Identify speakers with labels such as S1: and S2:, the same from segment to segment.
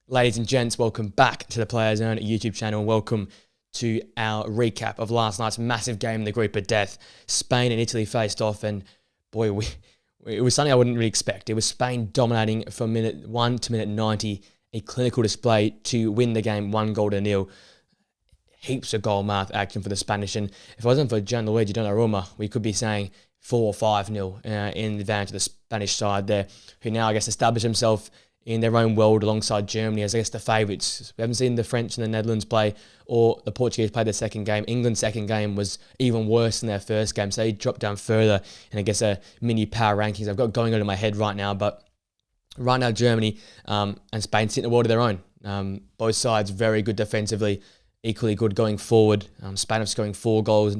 S1: Ladies and gents, welcome back to the Players Own YouTube channel. Welcome to our recap of last night's massive game in the group of death. Spain and Italy faced off, and boy, it was something I wouldn't really expect. It was Spain dominating from minute 1 to minute 90, a clinical display to win the game 1-0. Heaps of goal mouth action for the Spanish, and if it wasn't for Gianluigi Donnarumma, we could be saying 4 or 5-0 in advantage of the Spanish side there, who now, I guess, established himself in their own world alongside Germany as, I guess, the favourites. We haven't seen the French and the Netherlands play, or the Portuguese play their second game. England's second game was even worse than their first game, so they dropped down further in, I guess, a mini power rankings I've got going on in my head right now. But right now, Germany and Spain sit in a world of their own. Both sides very good defensively, equally good going forward. Spain have scoring 4 goals.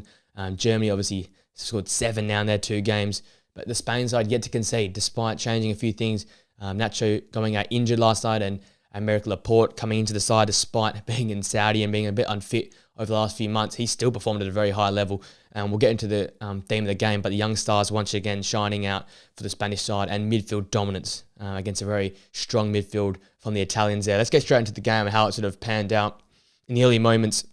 S1: Germany obviously scored 7 now in their 2 games. But the Spain side yet to concede, despite changing a few things. Nacho going out injured last night, and Aymeric Laporte coming into the side despite being in Saudi and being a bit unfit over the last few months. He still performed at a very high level. We'll get into the theme of the game, but the young stars once again shining out for the Spanish side, and midfield dominance against a very strong midfield from the Italians there. Let's get straight into the game and how it sort of panned out. In the early moments,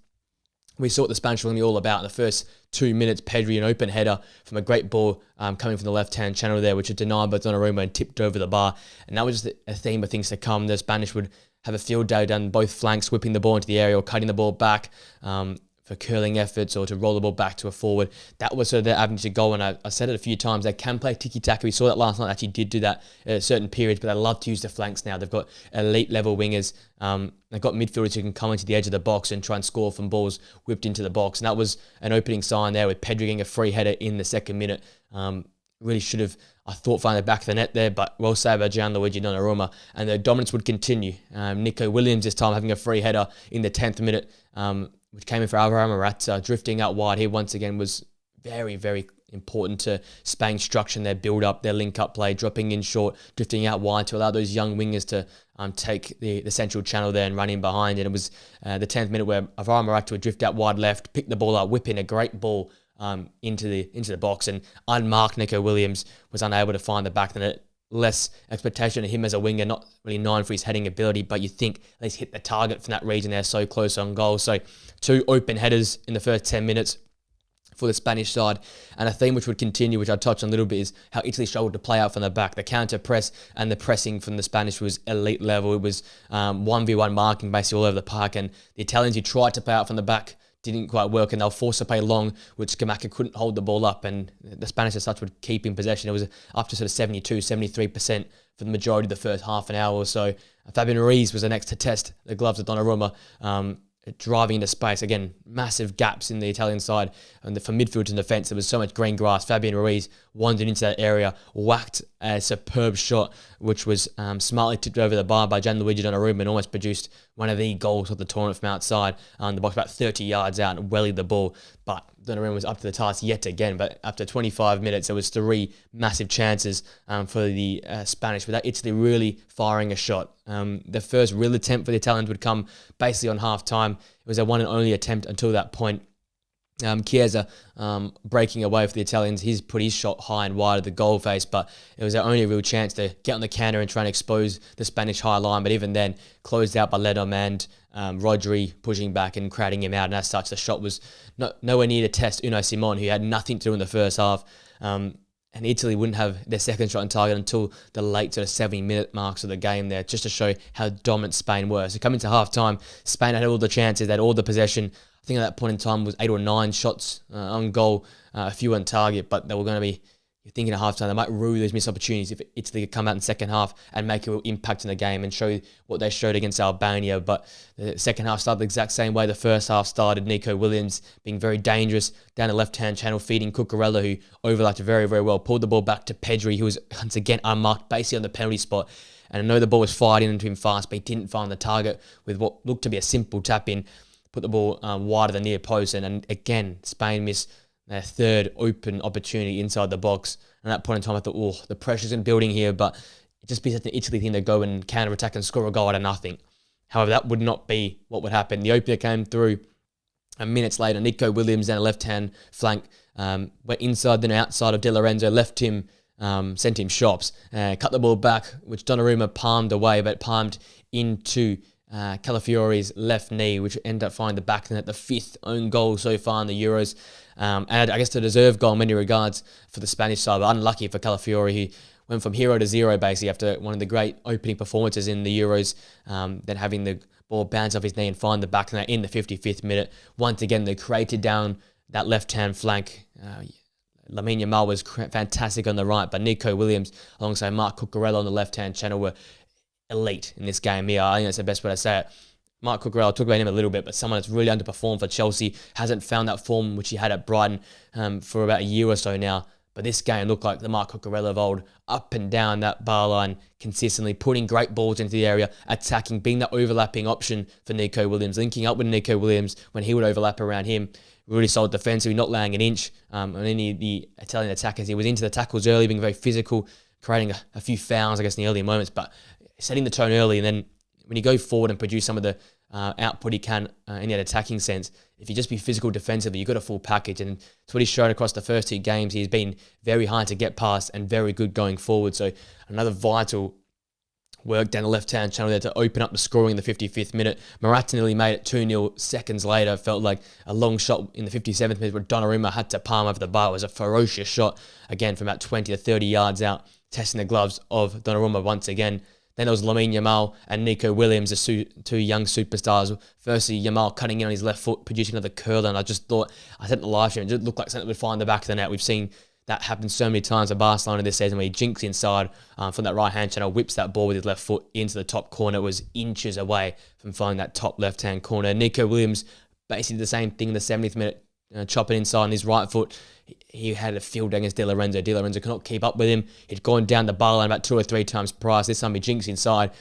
S1: we saw what the Spanish were going to be all about. In the first 2 minutes, Pedri, an open header from a great ball coming from the left-hand channel there, which was denied by Donnarumma and tipped over the bar. And that was just a theme of things to come. The Spanish would have a field day down both flanks, whipping the ball into the area or cutting the ball back for curling efforts or to roll the ball back to a forward. That was sort of their avenue to go, and I said it a few times, they can play tiki-taka. We saw that last night, actually did do that at certain periods, but they love to use the flanks now. They've got elite level wingers. They've got midfielders who can come into the edge of the box and try and score from balls whipped into the box. And that was an opening sign there with Pedri getting a free header in the second minute. Really should have, I thought, found the back of the net there, but well saved by Gianluigi Donnarumma. And the dominance would continue. Nico Williams this time having a free header in the 10th minute, which came in for Alvaro Morata, drifting out wide. He once again was very, very important to Spain's structure and their build-up, their link-up play, dropping in short, drifting out wide to allow those young wingers to take the central channel there and run in behind. And it was the 10th minute where Alvaro Morata would drift out wide left, pick the ball up, whip in a great ball into the box, and unmarked Nico Williams was unable to find the back of the net. Less expectation of him as a winger, not really known for his heading ability, but you think at least hit the target from that region there, so close on goal. So 2 open headers in the first 10 minutes for the Spanish side, and a theme which would continue, which I'll touch on a little bit, is how Italy struggled to play out from the back. The counter press and the pressing from the Spanish was elite level. It was 1v1 marking basically all over the park, and the Italians who tried to play out from the back didn't quite work, and they were forced to play long, which Scamacca couldn't hold the ball up, and the Spanish as such would keep in possession. It was up to sort of 72, 73% for the majority of the first half an hour or so. Fabian Ruiz was the next to test the gloves of Donnarumma, driving into space. Again, massive gaps in the Italian side, and for midfield and defence, there was so much green grass. Fabian Ruiz wandered into that area, whacked a superb shot, which was smartly tipped over the bar by Gianluigi Donnarumma and almost produced one of the goals of the tournament from outside the box, about 30 yards out, and wellied the ball. But Donnarumma was up to the task yet again. But after 25 minutes, there was 3 massive chances for the Spanish, without Italy really firing a shot. The first real attempt for the Italians would come basically on half-time. It was a one and only attempt until that point. Chiesa breaking away for the Italians. He's put his shot high and wide of the goal face, but it was their only real chance to get on the counter and try and expose the Spanish high line. But even then, closed out by Ledom and Rodri pushing back and crowding him out. And as such, the shot was nowhere near to test Unai Simon, who had nothing to do in the first half. And Italy wouldn't have their second shot on target until the late sort of 70-minute marks of the game there, just to show how dominant Spain were. So coming to half-time, Spain had all the chances, they had all the possession. I think at that point in time was 8 or 9 shots on goal, a few on target, but they were going to be, you're thinking at halftime, they might rue those missed opportunities if Italy could come out in the second half and make an impact in the game and show what they showed against Albania. But the second half started the exact same way the first half started. Nico Williams being very dangerous down the left-hand channel, feeding Cucurella, who overlapped very, very well, pulled the ball back to Pedri, who was once again unmarked, basically on the penalty spot. And I know the ball was fired into him fast, but he didn't find the target with what looked to be a simple tap-in. Put the ball wide of the near post, and again, Spain missed their third open opportunity inside the box. And at that point in time, I thought, oh, the pressure's in building here, but it just be such an Italy thing to go and counter-attack and score a goal out of nothing. However, that would not be what would happen. The opener came through minutes later. Nico Williams down the left-hand flank went inside then outside of De Lorenzo, left him sent him shops. Cut the ball back, which Donnarumma palmed away, but palmed into Calafiori's left knee, which ended up finding the back net, the 5th own goal so far in the Euros. And I guess the deserved goal in many regards for the Spanish side, but unlucky for Calafiori, who went from hero to zero basically after one of the great opening performances in the Euros, then having the ball bounce off his knee and find the back net in the 55th minute. Once again, they created down that left-hand flank. Lamine Yamal was fantastic on the right, but Nico Williams alongside Marc Cucurella on the left-hand channel were elite in this game here. I think that's the best way to say it. Marc Cucurella, I'll talk about him a little bit, but someone that's really underperformed for Chelsea, hasn't found that form which he had at Brighton for about a year or so now. But this game looked like the Marc Cucurella of old, up and down that bar line, consistently putting great balls into the area, attacking, being that overlapping option for Nico Williams, linking up with Nico Williams when he would overlap around him. Really solid defensively, not laying an inch on any of the Italian attackers. He was into the tackles early, being very physical, creating a few fouls, I guess, in the early moments, but setting the tone early. And then when you go forward and produce some of the output he can in that attacking sense, if you just be physical defensively, you've got a full package. And it's what he's shown across the first 2 games. He's been very hard to get past and very good going forward. So another vital work down the left-hand channel there to open up the scoring in the 55th minute. Morata nearly made it 2-0 seconds later. Felt like a long shot in the 57th minute where Donnarumma had to palm over the bar. It was a ferocious shot, again, from about 20 to 30 yards out, testing the gloves of Donnarumma once again. Then there was Lamine Yamal and Nico Williams, the 2 young superstars. Firstly, Yamal cutting in on his left foot, producing another curler, and I just thought, I said in the live stream, it just looked like something that would find the back of the net. We've seen that happen so many times at Barcelona this season, where he jinks inside from that right-hand channel, whips that ball with his left foot into the top corner. It was inches away from finding that top left-hand corner. Nico Williams basically the same thing in the 70th minute, chopping inside on his right foot. He had a field against Di Lorenzo. Di Lorenzo could not keep up with him. He'd gone down the bar line about 2 or 3 times prior. This time he jinks inside,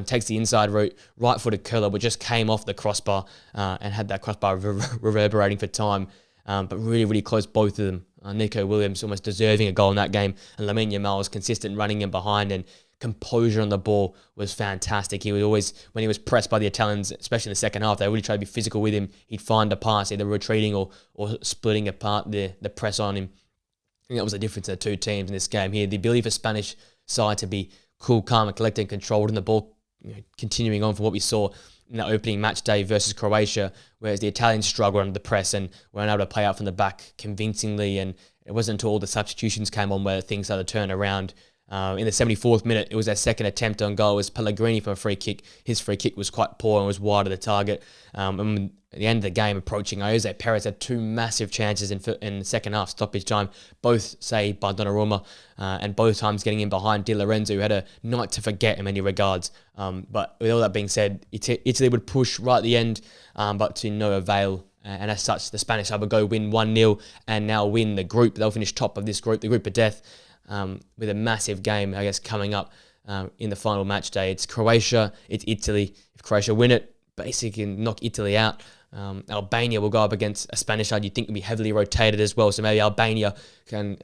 S1: takes the inside route, right-footed curler, but just came off the crossbar and had that crossbar reverberating for time. But really, really close, both of them. Nico Williams almost deserving a goal in that game, and Lamine Yamal was consistent running in behind, and composure on the ball was fantastic. He was always, when he was pressed by the Italians, especially in the second half, they really tried to be physical with him. He'd find a pass, either retreating or splitting apart the press on him. I think that was the difference in the 2 teams in this game here. The ability for Spanish side to be cool, calm, and collected and controlled, and the ball continuing on from what we saw in that opening match day versus Croatia, whereas the Italians struggled under the press and weren't able to play out from the back convincingly. And it wasn't until all the substitutions came on where things started to turn around. In the 74th minute, it was their second attempt on goal. It was Pellegrini from a free kick. His free kick was quite poor and was wide of the target. And at the end of the game approaching, Jose Perez had 2 massive chances in the second half stoppage time, both saved by Donnarumma, and both times getting in behind Di Lorenzo, who had a night to forget in many regards. But with all that being said, Italy would push right at the end, but to no avail. And as such, the Spanish side would go win 1-0 and now win the group. They'll finish top of this group, the group of death, with a massive game, I guess, coming up in the final match day. It's Croatia, it's Italy. If Croatia win it, basically knock Italy out. Albania will go up against a Spanish side you'd think would be heavily rotated as well. So maybe Albania can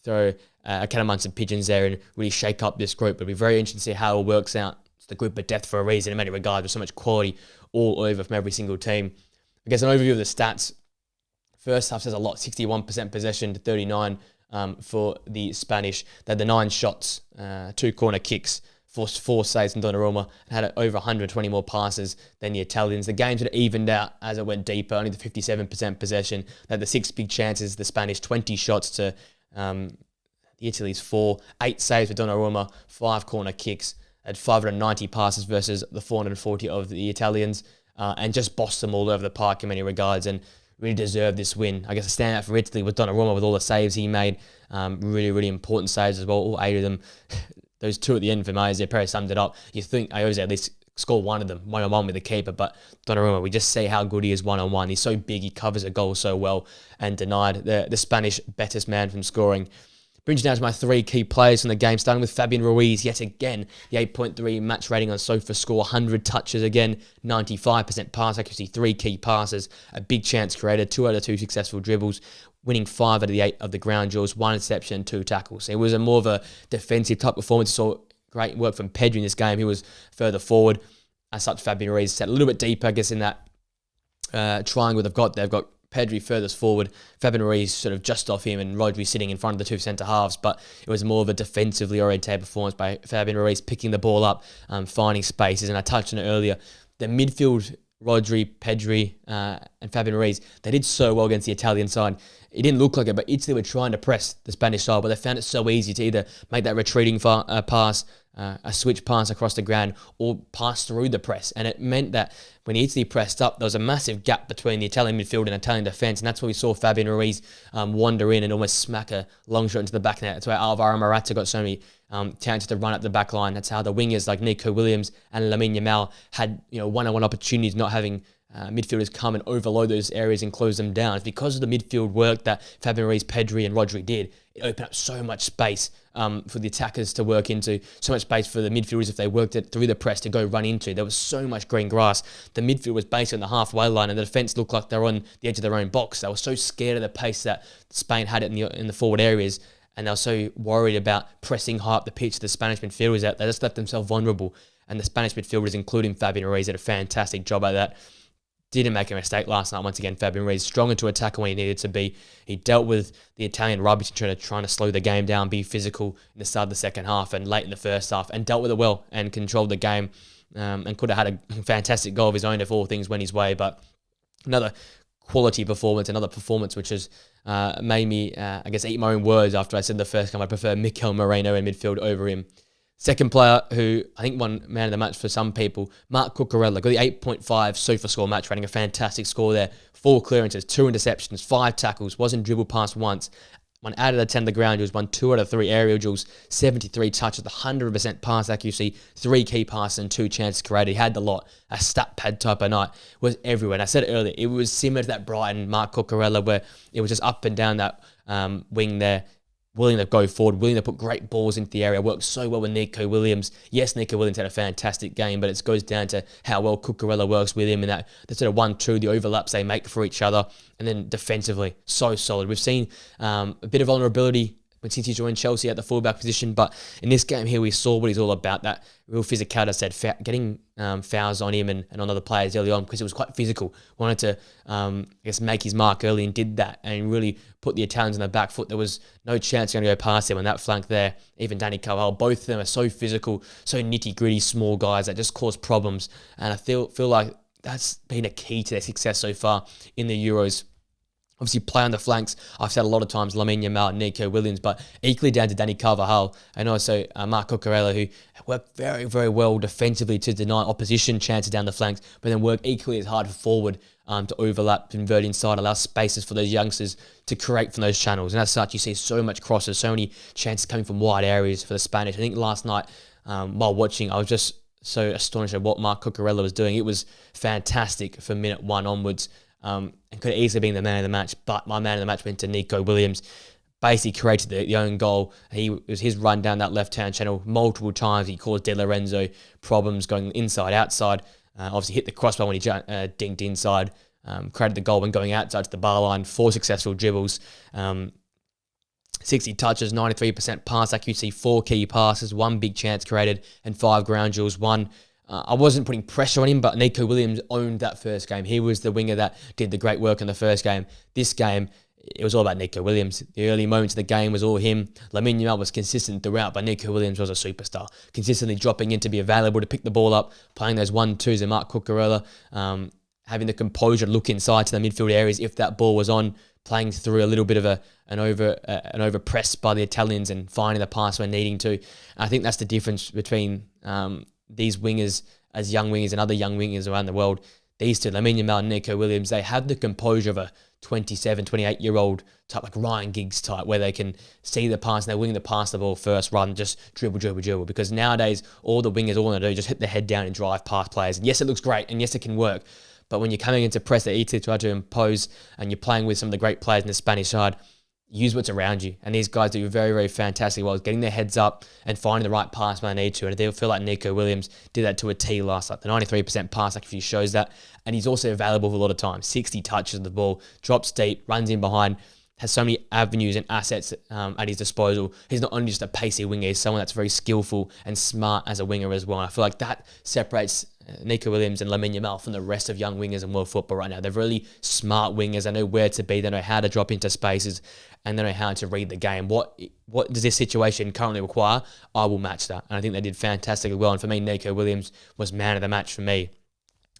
S1: throw a cat amongst some pigeons there and really shake up this group. It'll be very interesting to see how it works out. It's the group of death for a reason in many regards. There's so much quality all over from every single team. I guess an overview of the stats. First half says a lot, 61% possession to 39 for the Spanish. They had the 9 shots, 2 corner kicks, forced 4 saves from Donnarumma, and had over 120 more passes than the Italians. The game sort of evened out as it went deeper, only the 57% possession. They had the 6 big chances, the Spanish 20 shots to the Italy's 4, 8 saves for Donnarumma, 5 corner kicks, had 590 passes versus the 440 of the Italians, and just bossed them all over the park in many regards, and really deserved this win. I guess a standout for Italy was Donnarumma with all the saves he made. Really, really important saves as well, all 8 of them. Those 2 at the end for Jose Perez summed it up. You think Jose at least score one of them, one-on-one with the keeper, but Donnarumma, we just see how good he is one-on-one. He's so big, he covers a goal so well, and denied the Spanish Betis man from scoring. Brings you down to my 3 key players from the game, starting with Fabian Ruiz. Yet again, the 8.3 match rating on SofaScore, 100 touches again, 95% pass accuracy, 3 key passes, a big chance created, 2 out of 2 successful dribbles, winning 5 out of the 8 of the ground duels, 1 interception, 2 tackles. It was a more of a defensive type performance. Saw great work from Pedri in this game. He was further forward. As such, Fabian Ruiz set a little bit deeper, I guess, in that triangle they've got Pedri furthest forward, Fabian Ruiz sort of just off him, and Rodri sitting in front of the two centre halves. But it was more of a defensively orientated performance by Fabian Ruiz, picking the ball up, finding spaces. And I touched on it earlier. The midfield, Rodri, Pedri, and Fabian Ruiz, they did so well against the Italian side. It didn't look like it, but Italy were trying to press the Spanish side, but they found it so easy to either make that retreating pass, a switch pass across the ground, or pass through the press. And it meant that when Italy pressed up, there was a massive gap between the Italian midfield and Italian defence, and that's where we saw Fabian Ruiz wander in and almost smack a long shot into the back net. That's where Alvaro Morata got so many chances to run up the back line. That's how the wingers like Nico Williams and Lamine Yamal had one-on-one opportunities, not having midfielders come and overload those areas and close them down. It's because of the midfield work that Fabian Ruiz, Pedri and Rodri did. It opened up so much space for the attackers to work into, so much space for the midfielders if they worked it through the press to go run into. There was so much green grass. The midfield was based on the halfway line, and the defence looked like they were on the edge of their own box. They were so scared of the pace that Spain had it in the forward areas, and they were so worried about pressing high up the pitch. The Spanish midfielders out, they just left themselves vulnerable, and the Spanish midfielders, including Fabian Ruiz, did a fantastic job at that. Didn't make a mistake last night. Once again, Fabian Ruiz stronger to attack when he needed to be. He dealt with the Italian rubbish and trying to slow the game down, be physical in the start of the second half and late in the first half, and dealt with it well and controlled the game, and could have had a fantastic goal of his own if all things went his way. But another quality performance, another performance which has made me, I guess, eat my own words after I said the first time I prefer Mikel Moreno in midfield over him. Second player who I think won man of the match for some people, Marc Cucurella, got the 8.5 SofaScore match rating, a fantastic score there. 4 clearances, 2 interceptions, 5 tackles, wasn't dribbled past once. 1 out of the 10 the ground duels, won 2 out of 3 aerial duels, 73 touches, 100% pass accuracy, 3 key passes and 2 chances created. He had the lot. A stat pad type of night, was everywhere. And I said it earlier, it was similar to that Brighton Marc Cucurella where it was just up and down that wing there. Willing to go forward, willing to put great balls into the area, worked so well with Nico Williams. Yes, Nico Williams had a fantastic game, but it goes down to how well Cucurella works with him and that the sort of 1-2, the overlaps they make for each other. And then defensively, so solid. We've seen a bit of vulnerability since he joined Chelsea at the fullback position, but in this game here we saw what he's all about, that real physicality. I said getting fouls on him and on other players early on because it was quite physical. Wanted to, I guess, make his mark early and did that and really put the Italians on the back foot. There was no chance going to go past him on that flank there. Even Dani Carvajal, both of them are so physical, so nitty-gritty, small guys that just cause problems. And I feel like that's been a key to their success so far in the Euros. Obviously, play on the flanks. I've said a lot of times Lamine Yamal and Nico Williams, but equally down to Dani Carvajal and also Marc Cucurella, who worked very, very well defensively to deny opposition chances down the flanks, but then work equally as hard forward to overlap, convert inside, allow spaces for those youngsters to create from those channels. And as such, you see so much crosses, so many chances coming from wide areas for the Spanish. I think last night, while watching, I was just so astonished at what Marc Cucurella was doing. It was fantastic from minute 1 onwards. And could have easily been the man of the match, but my man of the match went to Nico Williams. Basically created the own goal. It was his run down that left-hand channel multiple times. He caused De Lorenzo problems going inside, outside. Obviously hit the crossbar when he dinked inside. Created the goal when going outside to the bar line. 4 successful dribbles. 60 touches, 93% pass accuracy, 4 key passes, 1 big chance created, and 5 ground duels, 1. I wasn't putting pressure on him, but Nico Williams owned that first game. He was the winger that did the great work in the first game. This game, it was all about Nico Williams. The early moments of the game was all him. Lamine Yamal was consistent throughout, but Nico Williams was a superstar. Consistently dropping in to be available to pick the ball up, playing those 1-2s and Marc Cucurella, having the composure to look inside to the midfield areas if that ball was on, playing through a little bit of an over press by the Italians and finding the pass when needing to. I think that's the difference between these wingers as young wingers and other young wingers around the world. These two, Lamine Yamal and Nico Williams, they have the composure of a 27, 28-year-old type, like Ryan Giggs type, where they can see the pass and they're willing to pass the ball first rather than just dribble. Because nowadays, all the wingers all want to do is just hit their head down and drive past players. And yes, it looks great, and yes, it can work. But when you're coming into press that Italy try to impose and you're playing with some of the great players in the Spanish side, use what's around you. And these guys do very, very fantastic well, getting their heads up and finding the right pass when they need to. And they feel like Nico Williams did that to a T last night. The 93% pass accuracy shows that. And he's also available for a lot of time. 60 touches of the ball, drops deep, runs in behind, has so many avenues and assets at his disposal. He's not only just a pacey winger, he's someone that's very skillful and smart as a winger as well. And I feel like that separates Nico Williams and Lamine Yamal from the rest of young wingers in world football right now. They're really smart wingers. They know where to be. They know how to drop into spaces, and they know how to read the game. What does this situation currently require? I will match that. And I think they did fantastically well. And for me, Nico Williams was man of the match for me.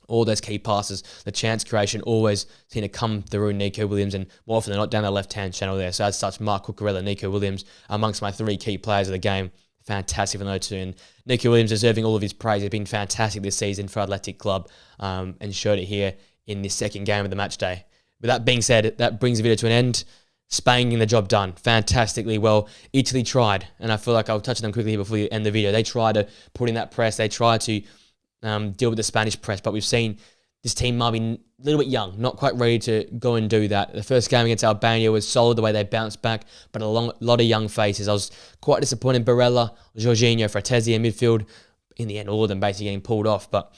S1: All those key passes, the chance creation always seem to come through Nico Williams, and more often than not down the left-hand channel there. So as such, Marc Cucurella, Nico Williams amongst my 3 key players of the game. Fantastic for those two. And Nico Williams deserving all of his praise. He's been fantastic this season for Athletic Club, and showed it here in this second game of the match day. With that being said, that brings the video to an end. Spain getting the job done fantastically well. Italy tried, and I feel like I'll touch on them quickly here before we end the video. They tried to put in that press. They tried to deal with the Spanish press, but we've seen this team might be a little bit young, not quite ready to go and do that. The first game against Albania was solid the way they bounced back, but a lot of young faces. I was quite disappointed in Barella, Jorginho, Fratesi in midfield. In the end, all of them basically getting pulled off. But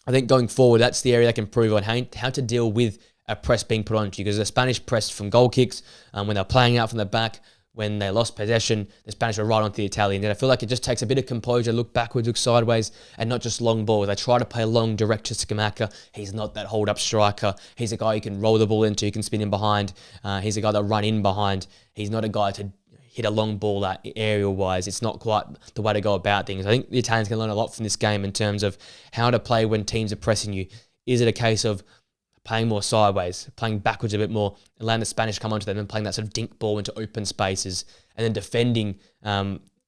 S1: I think going forward, that's the area they can improve on, how to deal with a press being put onto you. Because the Spanish pressed from goal kicks, when they're playing out from the back, when they lost possession, the Spanish were right onto the Italians. And I feel like it just takes a bit of composure, look backwards, look sideways, and not just long balls. They try to play long, direct to Scamacca. He's not that hold-up striker. He's a guy you can roll the ball into, you can spin in behind. He's a guy that run in behind. He's not a guy to hit a long ball at aerial-wise. It's not quite the way to go about things. I think the Italians can learn a lot from this game in terms of how to play when teams are pressing you. Is it a case of playing more sideways, playing backwards a bit more, and letting the Spanish come onto them and playing that sort of dink ball into open spaces, and then defending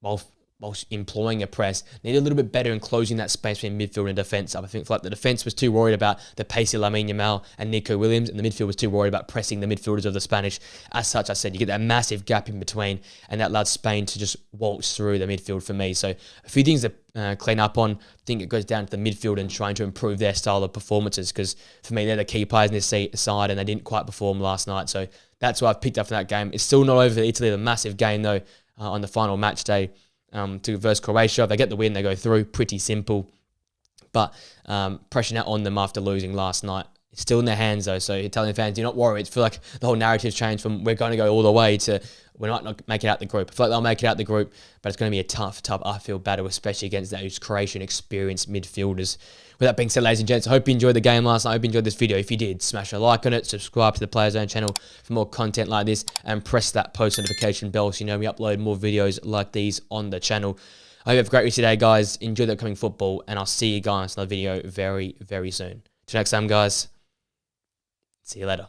S1: while employing a press? Need a little bit better in closing that space between midfield and defence up. I think like the defence was too worried about the pacey Lamine Yamal and Nico Williams, and the midfield was too worried about pressing the midfielders of the Spanish. As such, I said, you get that massive gap in between, and that allowed Spain to just waltz through the midfield for me. So a few things to clean up on. I think it goes down to the midfield and trying to improve their style of performances, because for me, they're the key players in this side, and they didn't quite perform last night. So that's what I've picked up from that game. It's still not over for Italy. The massive game, though, on the final match day to versus Croatia. If they get the win, they go through. Pretty simple. But pressure now on them after losing last night. It's still in their hands, though. So Italian fans, do not worry. It's feel like the whole narrative's changed from we're going to go all the way to we might not make it out the group. I feel like they'll make it out the group, but it's going to be a tough, I feel, battle, especially against those Croatian experienced midfielders. With that being said, ladies and gents, I hope you enjoyed the game last night. I hope you enjoyed this video. If you did, smash a like on it, subscribe to the Player Zone channel for more content like this, and press that post notification bell so you know we upload more videos like these on the channel. I hope you have a great week today, guys. Enjoy the upcoming football, and I'll see you guys in another video very, very soon. Till next time, guys. See you later.